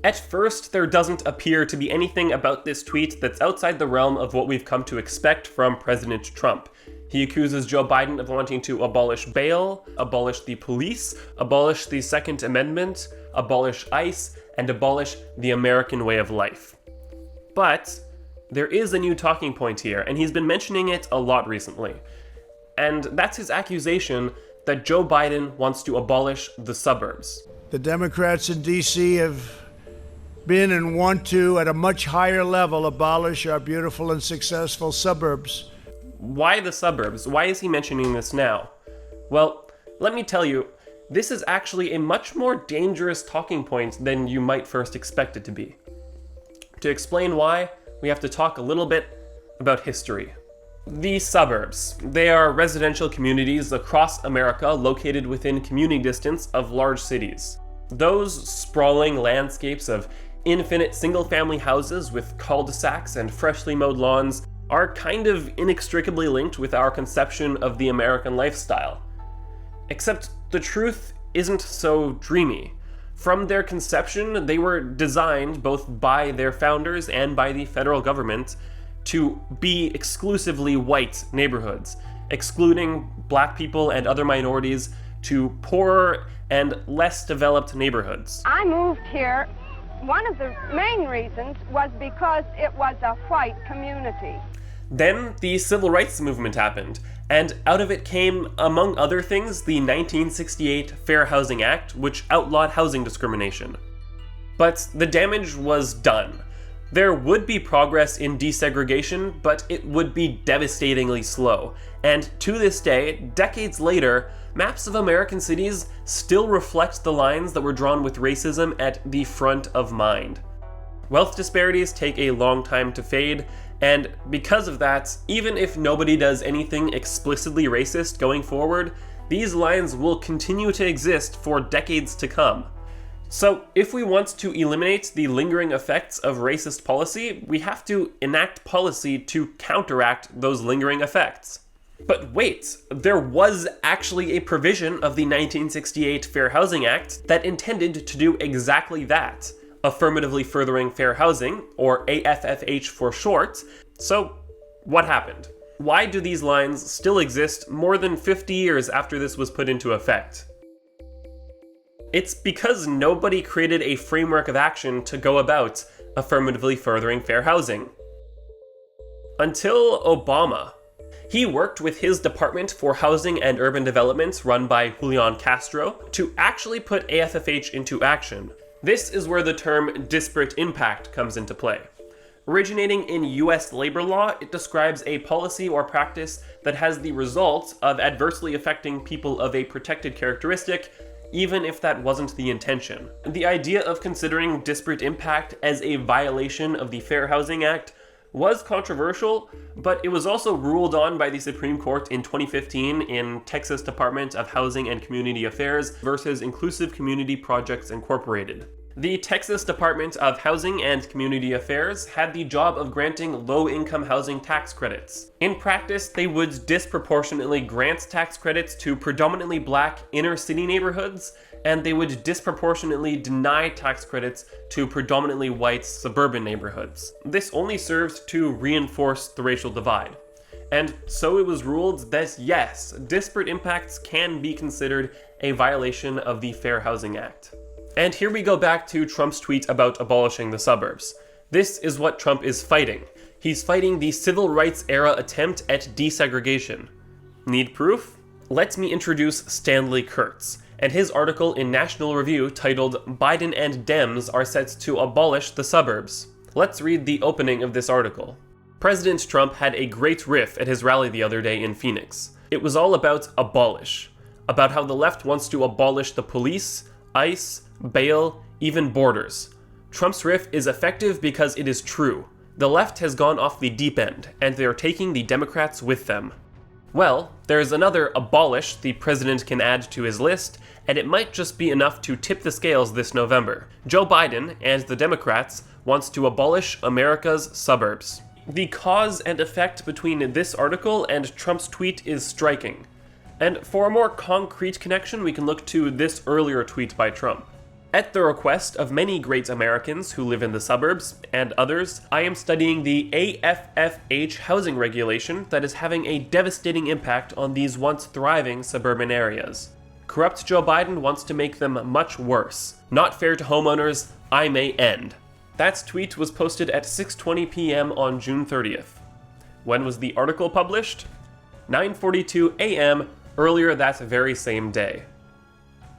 At first, there doesn't appear to be anything about this tweet that's outside the realm of what we've come to expect from President Trump. He accuses Joe Biden of wanting to abolish bail, abolish the police, abolish the Second Amendment, abolish ICE, and abolish the American way of life. But there is a new talking point here, and he's been mentioning it a lot recently. And that's his accusation that Joe Biden wants to abolish the suburbs. The Democrats in D.C. have been and want to, at a much higher level, abolish our beautiful and successful suburbs. Why the suburbs? Why is he mentioning this now? Well, let me tell you, this is actually a much more dangerous talking point than you might first expect it to be. To explain why, we have to talk a little bit about history. The suburbs. They are residential communities across America located within commuting distance of large cities. Those sprawling landscapes of infinite single-family houses with cul-de-sacs and freshly mowed lawns are kind of inextricably linked with our conception of the American lifestyle. Except the truth isn't so dreamy. From their conception, they were designed both by their founders and by the federal government to be exclusively white neighborhoods, excluding black people and other minorities to poorer and less developed neighborhoods. I moved here. One of the main reasons was because it was a white community. Then the Civil Rights Movement happened, and out of it came, among other things, the 1968 Fair Housing Act, which outlawed housing discrimination. But the damage was done. There would be progress in desegregation, but it would be devastatingly slow. And to this day, decades later, maps of American cities still reflect the lines that were drawn with racism at the front of mind. Wealth disparities take a long time to fade, and because of that, even if nobody does anything explicitly racist going forward, these lines will continue to exist for decades to come. So, if we want to eliminate the lingering effects of racist policy, we have to enact policy to counteract those lingering effects. But wait, there was actually a provision of the 1968 Fair Housing Act that intended to do exactly that, affirmatively furthering fair housing, or AFFH for short. So, what happened? Why do these lines still exist more than 50 years after this was put into effect? It's because nobody created a framework of action to go about affirmatively furthering fair housing. Until Obama. He worked with his Department for Housing and Urban Development, run by Julian Castro, to actually put AFFH into action. This is where the term disparate impact comes into play. Originating in US labor law, it describes a policy or practice that has the result of adversely affecting people of a protected characteristic, even if that wasn't the intention. The idea of considering disparate impact as a violation of the Fair Housing Act was controversial, but it was also ruled on by the Supreme Court in 2015 in Texas Department of Housing and Community Affairs versus Inclusive Community Projects Incorporated. The Texas Department of Housing and Community Affairs had the job of granting low-income housing tax credits. In practice, they would disproportionately grant tax credits to predominantly black inner-city neighborhoods, and they would disproportionately deny tax credits to predominantly white suburban neighborhoods. This only served to reinforce the racial divide. And so it was ruled that yes, disparate impacts can be considered a violation of the Fair Housing Act. And here we go back to Trump's tweet about abolishing the suburbs. This is what Trump is fighting. He's fighting the civil rights era attempt at desegregation. Need proof? Let me introduce Stanley Kurtz and his article in National Review titled "Biden and Dems Are Set to Abolish the Suburbs." Let's read the opening of this article. President Trump had a great riff at his rally the other day in Phoenix. It was all about abolish, about how the left wants to abolish the police, ICE, bail, even borders. Trump's riff is effective because it is true. The left has gone off the deep end, and they are taking the Democrats with them. Well, there's another abolish the president can add to his list, and it might just be enough to tip the scales this November. Joe Biden and the Democrats wants to abolish America's suburbs. The cause and effect between this article and Trump's tweet is striking. And for a more concrete connection, we can look to this earlier tweet by Trump. At the request of many great Americans who live in the suburbs, and others, I am studying the AFFH housing regulation that is having a devastating impact on these once thriving suburban areas. Corrupt Joe Biden wants to make them much worse. Not fair to homeowners, I may end. That tweet was posted at 6:20 p.m. on June 30th. When was the article published? 9:42 a.m. earlier that very same day.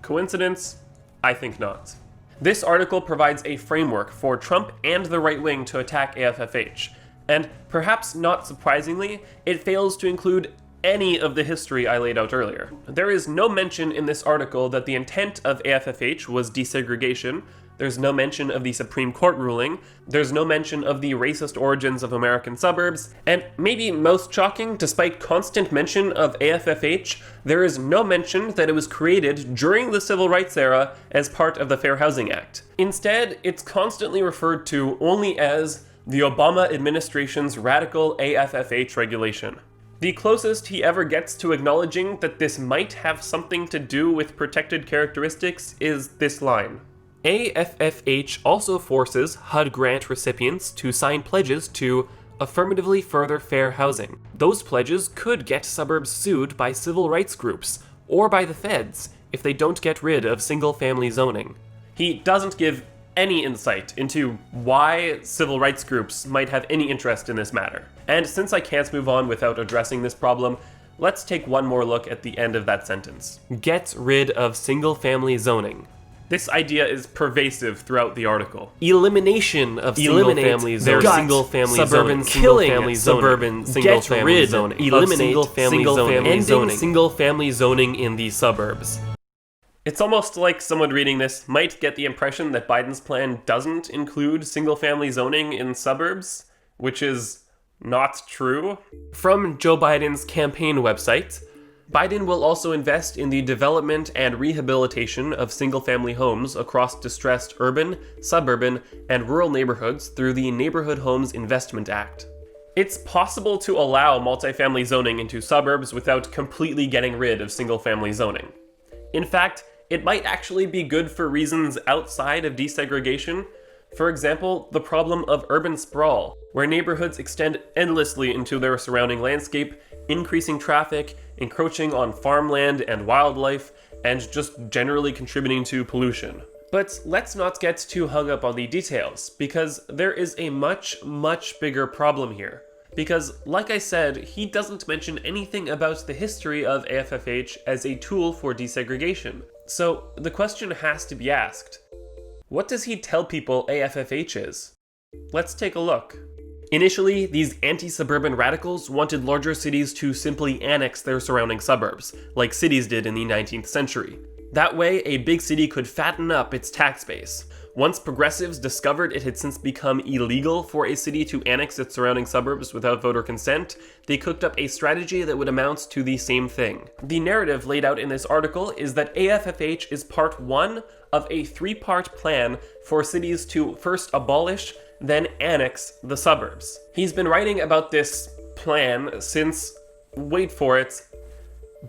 Coincidence? I think not. This article provides a framework for Trump and the right wing to attack AFFH, and perhaps not surprisingly, it fails to include any of the history I laid out earlier. There is no mention in this article that the intent of AFFH was desegregation. There's no mention of the Supreme Court ruling, there's no mention of the racist origins of American suburbs, and maybe most shocking, despite constant mention of AFFH, there is no mention that it was created during the Civil Rights era as part of the Fair Housing Act. Instead, it's constantly referred to only as the Obama administration's radical AFFH regulation. The closest he ever gets to acknowledging that this might have something to do with protected characteristics is this line. AFFH also forces HUD grant recipients to sign pledges to affirmatively further fair housing. Those pledges could get suburbs sued by civil rights groups or by the feds if they don't get rid of single-family zoning. He doesn't give any insight into why civil rights groups might have any interest in this matter. And since I can't move on without addressing this problem, let's take one more look at the end of that sentence. Get rid of single-family zoning. This idea is pervasive throughout the article. Elimination of single-family zoning. Single-family suburban single-family suburban single-family zoning. Eliminate single-family zoning. ending single-family zoning in the suburbs. It's almost like someone reading this might get the impression that Biden's plan doesn't include single-family zoning in suburbs, which is not true. From Joe Biden's campaign website, Biden will also invest in the development and rehabilitation of single-family homes across distressed urban, suburban, and rural neighborhoods through the Neighborhood Homes Investment Act. It's possible to allow multifamily zoning into suburbs without completely getting rid of single-family zoning. In fact, it might actually be good for reasons outside of desegregation. For example, the problem of urban sprawl, where neighborhoods extend endlessly into their surrounding landscape, increasing traffic, encroaching on farmland and wildlife, and just generally contributing to pollution. But let's not get too hung up on the details, because there is a much bigger problem here. Because, like I said, he doesn't mention anything about the history of AFFH as a tool for desegregation. So the question has to be asked. What does he tell people AFFH is? Let's take a look. Initially, these anti-suburban radicals wanted larger cities to simply annex their surrounding suburbs, like cities did in the 19th century. That way, a big city could fatten up its tax base. Once progressives discovered it had since become illegal for a city to annex its surrounding suburbs without voter consent, they cooked up a strategy that would amount to the same thing. The narrative laid out in this article is that AFFH is part one of a three-part plan for cities to first abolish, then annex the suburbs. He's been writing about this plan since, wait for it,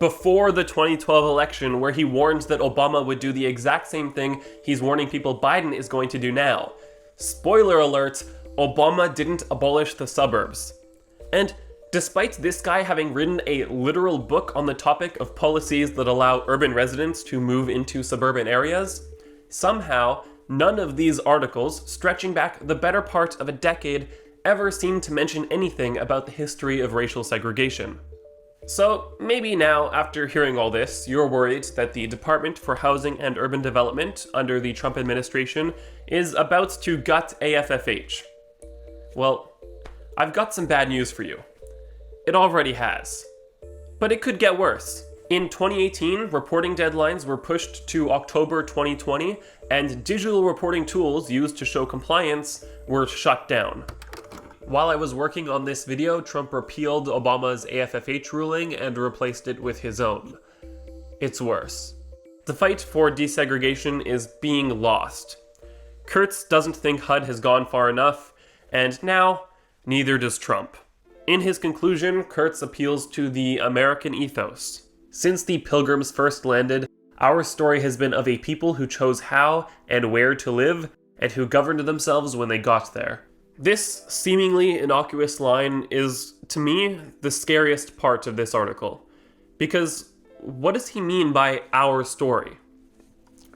before the 2012 election, where he warned that Obama would do the exact same thing he's warning people Biden is going to do now. Spoiler alert, Obama didn't abolish the suburbs. And despite this guy having written a literal book on the topic of policies that allow urban residents to move into suburban areas, somehow none of these articles, stretching back the better part of a decade, ever seem to mention anything about the history of racial segregation. So maybe now, after hearing all this, you're worried that the Department for Housing and Urban Development under the Trump administration is about to gut AFFH. Well, I've got some bad news for you. It already has. But it could get worse. In 2018, reporting deadlines were pushed to October 2020, and digital reporting tools used to show compliance were shut down. While I was working on this video, Trump repealed Obama's AFFH ruling and replaced it with his own. It's worse. The fight for desegregation is being lost. Kurtz doesn't think HUD has gone far enough, and now, neither does Trump. In his conclusion, Kurtz appeals to the American ethos. Since the Pilgrims first landed, Our story has been of a people who chose how and where to live, and who governed themselves when they got there. This seemingly innocuous line is, to me, the scariest part of this article. Because what does he mean by our story?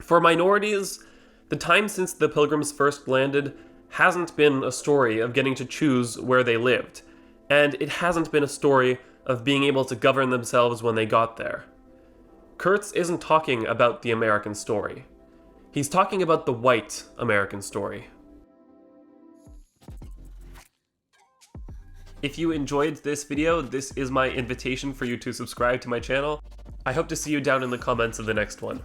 For minorities, the time since the Pilgrims first landed hasn't been a story of getting to choose where they lived, and it hasn't been a story of being able to govern themselves when they got there. Kurtz isn't talking about the American story. He's talking about the white American story. If you enjoyed this video, this is my invitation for you to subscribe to my channel. I hope to see you down in the comments of the next one.